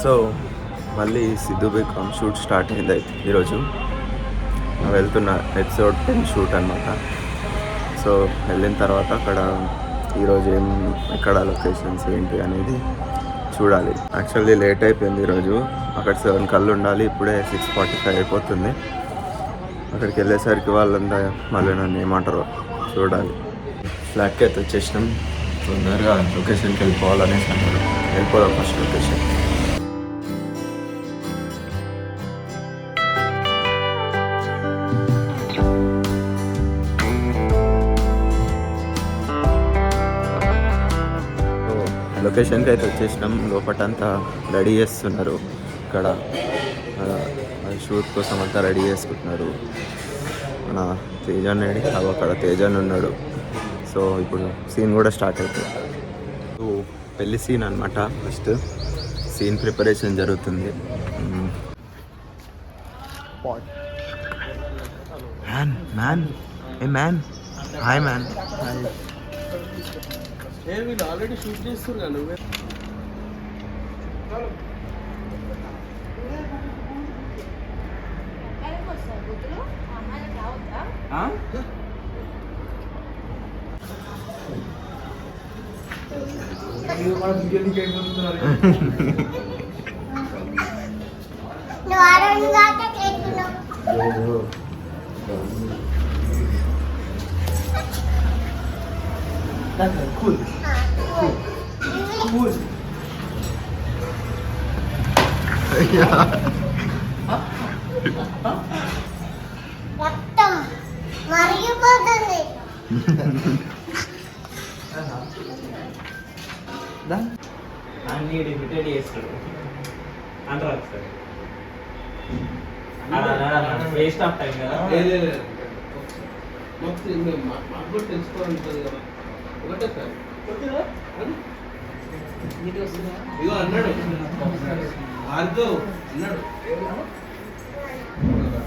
So మళ్ళీ Siddhu BCom shoot start అయింది అయితే ఈరోజు వెళ్తున్న ఎపిసోడ్ 10 షూట్ అనమాట. సో వెళ్ళిన తర్వాత అక్కడ ఈరోజు ఎక్కడ లొకేషన్స్ ఏంటి అనేది చూడాలి. యాక్చువల్లీ లేట్ అయిపోయింది ఈరోజు. అక్కడ 7 కళ్ళు ఉండాలి, ఇప్పుడే 6:45 అయిపోతుంది. అక్కడికి వెళ్ళేసరికి వాళ్ళంతా మళ్ళీ నన్ను ఏమంటారో చూడాలి. ఫ్లాట్కి అయితే వచ్చేసినాం. తొందరగా లొకేషన్కి వెళ్ళిపోవాలనేసి అన్నారు. వెళ్ళిపోదాం ఫస్ట్ లొకేషన్. లొకేషన్కి అయితే వచ్చేసినాం. లోపటంతా రెడీ చేస్తున్నారు. ఇక్కడ షూట్ కోసం అంతా రెడీ చేసుకుంటున్నారు. మన తేజాన్ రెడీ అక్కడ తేజాన్ ఉన్నాడు. సో ఇప్పుడు సీన్ కూడా స్టార్ట్ అవుతుంది. సో పెళ్లి సీన్ అనమాట. ఫస్ట్ సీన్ ప్రిపరేషన్ జరుగుతుంది. మ్యాన్ ఏ మ్యాన్ హాయ్ మ్యాన్. వీళ్ళు ఆల్రెడీ షూట్ చేస్తున్నారు. నువ్వే cool. మొత్తం మరిగిపోతుంది. అన్ని రిపీటెడ్ చేస్తాడు అంటారు సార్. వేస్ట్ ఆఫ్ టైం కదా. మొత్తం మాకు కూడా తెలుసుకోవాలంటుంది కదా. ఒకటే సార్ ఇగో అన్నాడు భార్గవ్ అన్నాడు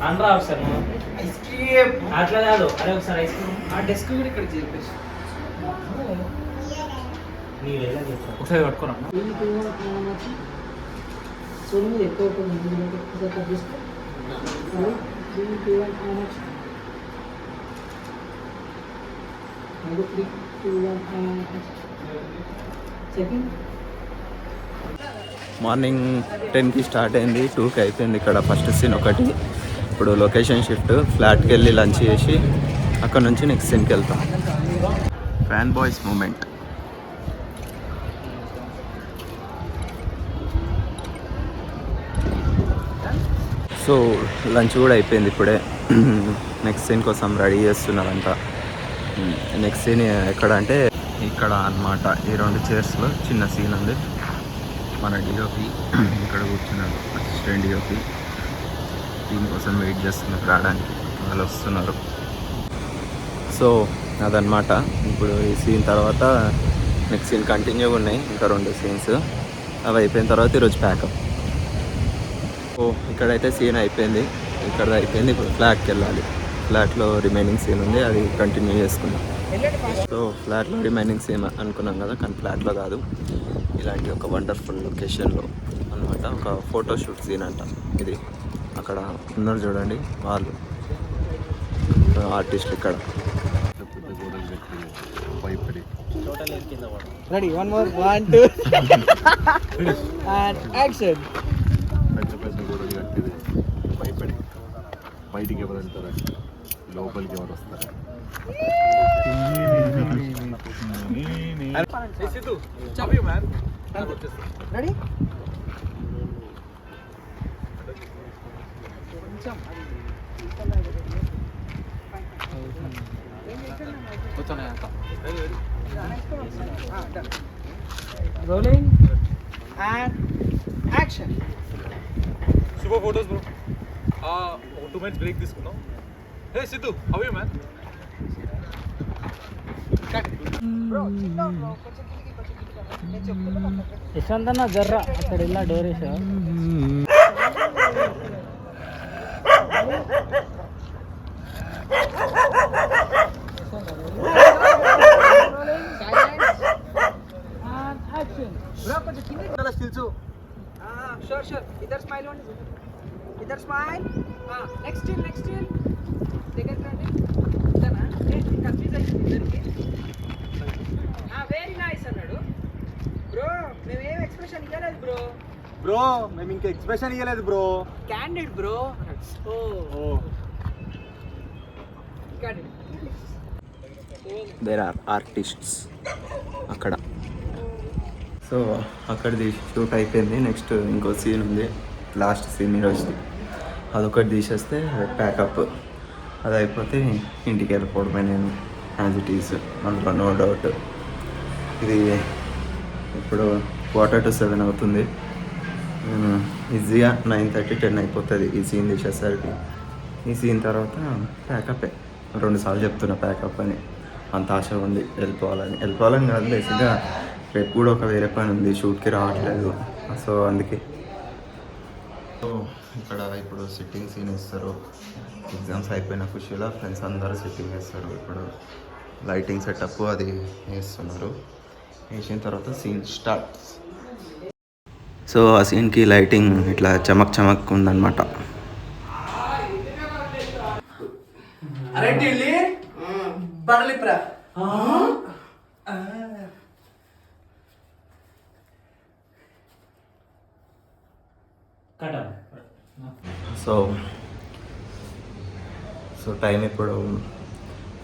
అనరా ఒకసారి ఐస్ క్రీమ్ అట్లా కాదు. అరే ఒకసారి ఐస్ క్రీమ్ ఆ డెస్క్ కూడా ఇక్కడ చెప్పేసి నీళ్ళు ఎలా చెప్పాను ఒకసారి పట్టుకున్నా. మార్నింగ్ 10కి స్టార్ట్ అయింది, 2కి అయిపోయింది. ఇక్కడ ఫస్ట్ సీన్ ఒకటి. ఇప్పుడు లొకేషన్ షిఫ్ట్. ఫ్లాట్కి వెళ్ళి లంచ్ చేసి అక్కడ నుంచి నెక్స్ట్ సీన్కి వెళ్తాం. Fan boys moment. So lunch కూడా అయిపోయింది ఇప్పుడే. నెక్స్ట్ సీన్ కోసం రెడీ చేస్తున్నారంట. నెక్స్ట్ సీన్ ఎక్కడ అంటే ఇక్కడ అన్నమాట. ఈ 2 చైర్స్లో చిన్న సీన్ ఉంది. మన డిఓపి ఇక్కడ కూర్చున్నాడు, అసిస్టెంట్ డిఓపి. దీనికోసం వెయిట్ చేస్తున్నారు రావడానికి. వాళ్ళు వస్తున్నారు. సో అదనమాట. ఇప్పుడు ఈ సీన్ తర్వాత నెక్స్ట్ సీన్ కంటిన్యూ ఉన్నాయి. ఇంకా 2 సీన్స్. అవి అయిపోయిన తర్వాత ఈరోజు ప్యాకప్. ఓ ఇక్కడైతే సీన్ అయిపోయింది. ఇక్కడ అయిపోయింది. ఇప్పుడు ఫ్లాట్కి వెళ్ళాలి. ఫ్లాట్లో రిమైనింగ్ సీన్ ఉంది, అది కంటిన్యూ చేసుకున్నాం. సో ఫ్లాట్లో రిమైనింగ్ సీన్ అనుకున్నాం కదా, కానీ ఫ్లాట్లో కాదు. ఇలాంటి ఒక వండర్ఫుల్ లొకేషన్లో అనమాట. ఒక ఫోటోషూట్ సీన్ అంట ఇది. అక్కడ ఉన్నారు చూడండి వాళ్ళు ఆర్టిస్ట్. ఇక్కడ రెడీ 1 more 1 2 and action. పెద్ద గోడలు కట్టింది భయపడి బయటికి ఎవరు వెళ్తారా, లోపలికి ఎవరు వస్తారా. Ready rolling and action. Super photos bro. 2 minutes break తీసుకుందాం. Hey Sidhu, how are you man? Bro, చిన్న bro, కొంచెం నేను చెప్తున్నా. యశ్వంతన్న జర్ర అక్కడ ఇలా డోరేషా. షూర్ షూర్ ఇద్దరు స్మైల్ ఉండి ఇద్దరు స్మైల్ నెక్స్ట్ దగ్గరికి రండి ఇద్దరా కన్ఫ్యూజ్ అయింది ఇద్దరికి వెరీ నైస్ అన్నాడు బ్రో మేమేం ఎక్స్ప్రెషన్ ఇవ్వలేదు బ్రో మేము ఇంకా ఎక్స్ప్రెషన్ ఇవ్వలేదు bro. Candid bro candid there are artists అక్కడ. సో అక్కడిది షూట్ అయిపోయింది. నెక్స్ట్ ఇంకో సీన్ ఉంది, లాస్ట్ సీన్ ఈరోజుది. అదొకటి తీసేస్తే ప్యాకప్. అది అయిపోతే ఇంటికి వెళ్ళిపోవడమే నేను, యాజ్ ఇట్ ఈస్, అందులో నో డౌట్. ఇది ఇప్పుడు 6:45 అవుతుంది. ఈజీగా 9:30, 10 అయిపోతుంది ఈ సీన్ తీసేసరికి. ఈ సీన్ తర్వాత ప్యాకప్పే. 2 సార్లు చెప్తున్నా ప్యాకప్ అని. అంత ఆశ ఉంది వెళ్ళిపోవాలని కాదు, బేసిక్గా రేపు కూడా ఒక వేరే పని ఉంది, షూట్కి రావట్లేదు. సో అందుకే. సో ఇక్కడ ఇప్పుడు సిట్టింగ్ సీన్ ఇస్తారు. ఎగ్జామ్స్ అయిపోయిన ఖుషిలో ఫ్రెండ్స్ అందరూ సిట్టింగ్ వేస్తారు. ఇప్పుడు లైటింగ్ సెటప్ అది వేస్తున్నారు. వేసిన తర్వాత సీన్ స్టార్ట్. సో ఆ సీన్కి లైటింగ్ ఇట్లా చమక్ ఉందన్నమాట. అరే ఢిల్లీ పడలిప్రా సో టైం ఇప్పుడు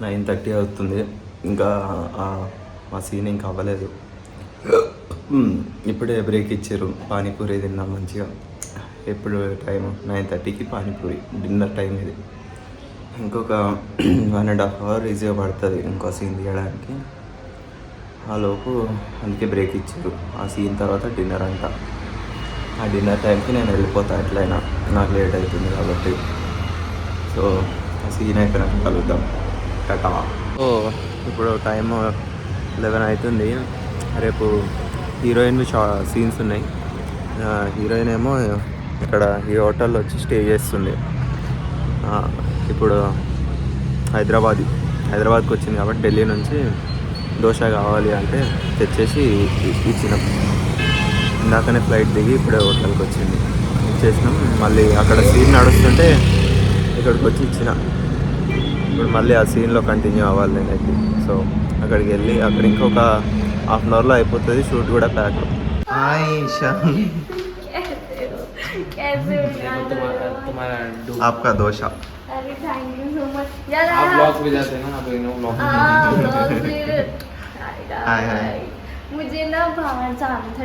9:30 అవుతుంది. ఇంకా ఆ సీన్ ఇంకా అవ్వలేదు. ఇప్పుడే బ్రేక్ ఇచ్చారు, పానీపూరి తిన్నాం మంచిగా. ఎప్పుడు టైం 9:30కి పానీపూరి డిన్నర్ టైం ఇది. ఇంకొక 1.5 అవర్ ఈజీగా పడుతుంది ఇంకో సీన్ తీయడానికి. ఆ లోపు అందుకే బ్రేక్ ఇచ్చారు. ఆ సీన్ తర్వాత డిన్నర్ అంట. ఆ డిన్నర్ టైంకి నేను వెళ్ళిపోతాను ఎట్లయినా, నాకు లేట్ అవుతుంది కాబట్టి. సో ఆ సీన్ అయిపోయినాక కలుద్దాం. టటా. సో ఇప్పుడు టైం 11 అవుతుంది. రేపు హీరోయిన్వి సీన్స్ ఉన్నాయి. హీరోయిన్ ఏమో ఇక్కడ ఈ హోటల్లో వచ్చి స్టే చేస్తుంది. ఇప్పుడు హైదరాబాద్కి వచ్చింది కాబట్టి ఢిల్లీ నుంచి దోశ కావాలి అంటే తెచ్చేసి ఇచ్చినాం. ఇందాకనే ఫ్లైట్ దిగి ఇప్పుడే హోటల్కి వచ్చింది, ఇచ్చేసినాం. మళ్ళీ అక్కడ సీన్ నడుస్తుంటే ఇక్కడికి వచ్చి ఇచ్చిన. ఇప్పుడు మళ్ళీ ఆ సీన్లో కంటిన్యూ అవ్వాలి నేనైతే. సో అక్కడికి వెళ్ళి అక్కడ ఇంకొక హాఫ్ అన్ అవర్లో అయిపోతుంది షూట్ కూడా ప్యాక్. आपका दोशा. अरे थैंक यू सो मच यार. आप ब्लॉग्स भी जाते हैं ना, आप नो ब्लॉग. हाय. मुझे ना बाहर जाना था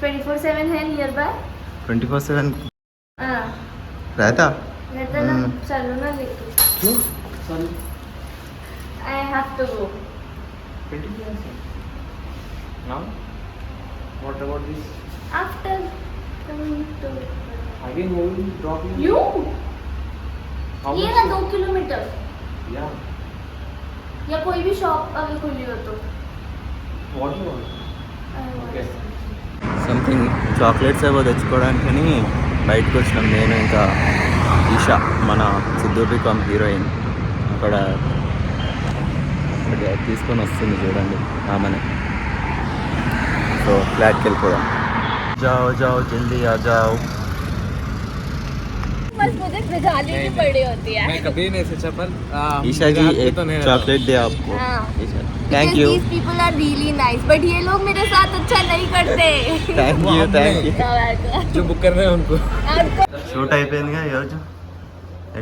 24/7 है नियर बाय. 24/7 हाँ रहता. रहता ना. चलो ना लेके. क्यों? Sorry. I have to go. 24/7 now. What about this? After coming to. Again who will drop you? You? How ये much? ना 2 किलोमीटर Yeah. या कोई भी शॉप अगर खुली हो तो. What do you want? Okay. Something chocolates ఏవో తెచ్చుకోవడానికని బయటకు వచ్చినాం నేను ఇంకా ఈషా, మన సిద్ధూపికం హీరోయిన్. అక్కడ తీసుకొని వస్తుంది చూడండి ఆమెనే. సో ఫ్లాట్కి వెళ్ళిపోదాం. जाओ जल्दी आ जाओ. बस मुझे बिजाली की पड़ी होती है. मैं कभी नहीं सोचा पर ईशा जी एक चॉकलेट दे आपको. Thank you. These people are really nice, but ये लोग मेरे साथ अच्छा नहीं करते. Thank you. जो बुक कर रहे हैं उनको. షూట్ అయిపోయిందిగా ఈరోజు.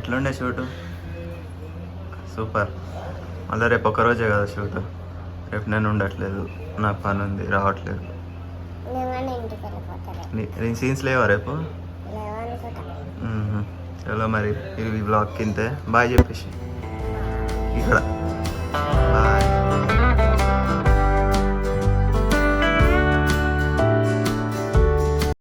ఎట్లుండే షూటు? సూపర్. మళ్ళీ రేపు ఒక్కరోజే కదా షూట్. రేపు నేను ఉండట్లేదు, నాకు పని ఉంది, రావట్లేదు. నీ సీన్స్ లేవా రేపు? చలో మరి ఈ బ్లాగ్ కింతే బాయ్ చెప్పేసి ఇక్కడ బాయ్.